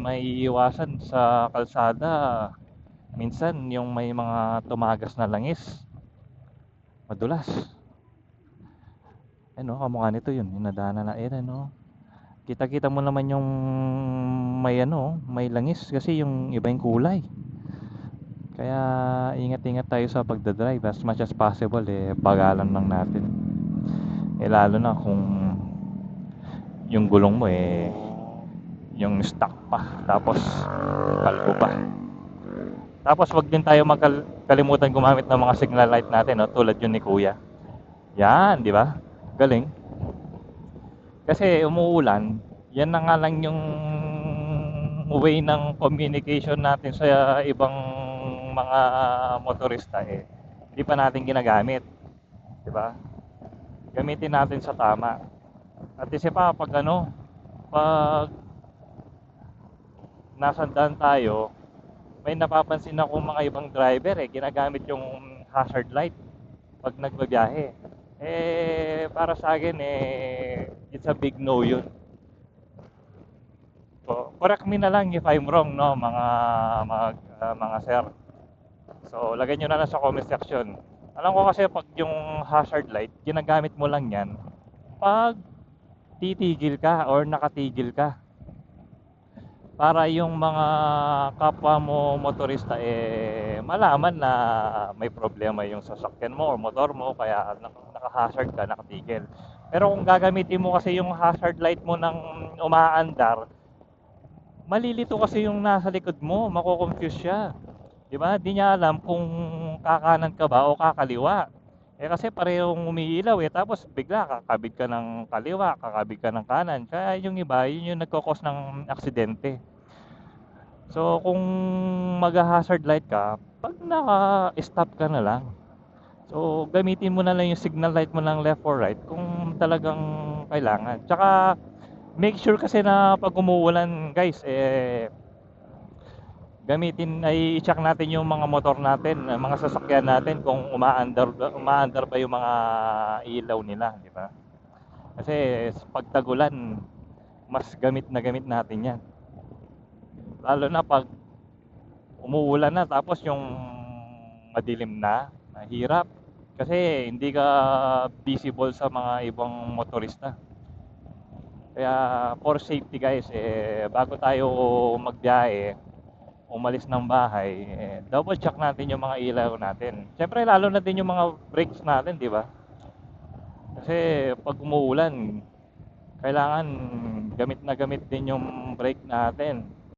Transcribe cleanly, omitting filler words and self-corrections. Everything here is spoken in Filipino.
maiiwasan sa kalsada. Minsan yung may mga tumagas na langis, madulas. Ano, kamukha nito yun, yung nadaanan na ano. Kita-kita mo naman yung may ano, may langis kasi yung iba yung kulay. Kaya ingat-ingat tayo sa pagdadrive as much as possible bagalan lang natin. Lalo na kung yung gulong mo yung stock pa tapos kalbo pa. Tapos wag din tayo magkalimutan gumamit ng mga signal light natin, no, tulad yun ni Kuya. Yan, di ba? Galing. Kasi umuulan, yan na nga lang yung way ng communication natin sa ibang mga motorista hindi pa natin ginagamit, di ba? Gamitin natin sa tama. At isa pa pag ano, pag nasa daan tayo, may napapansin ako mga ibang driver ginagamit yung hazard light pag nagbabiyahe. Para sa akin it's a big no yun. So, correct me na lang if I'm wrong, no, mga sir. So, lagay nyo na lang sa comment section. Alam ko kasi pag yung hazard light, ginagamit mo lang yan pag titigil ka or nakatigil ka. Para yung mga kapwa mo motorista malaman na may problema yung sasakyan mo or motor mo kaya naka-hazard ka, nakatigil. Pero kung gagamitin mo kasi yung hazard light mo ng umaandar, malilito kasi yung nasa likod mo, mako-confuse siya. 'Di ba? Di niya alam kung kakanan ka ba o kakaliwa. Kasi parehong umiilaw tapos bigla kakabig ka ng kaliwa, kakabig ka ng kanan. Kaya yung iba, yun yung nagko-cause ng aksidente. So kung mag-hazard light ka, pag naka-stop ka na lang. So gamitin mo na lang yung signal light mo ng left or right kung talagang kailangan. Tsaka make sure kasi na pag umuulan, guys, gamitin ay i-check natin yung mga motor natin, mga sasakyan natin kung umaandar ba yung mga ilaw nila, di ba? Kasi pag tagulan, mas gamit natin 'yan. Lalo na pag umuulan na tapos yung madilim na, mahirap. Kasi hindi ka visible sa mga ibang motorista. Kaya for safety guys, bago tayo magbiyahe, umalis ng bahay, double check natin yung mga ilaw natin. Siyempre lalo na din yung mga brakes natin, di ba? Kasi pag umuulan, kailangan gamit na gamit din yung brake natin.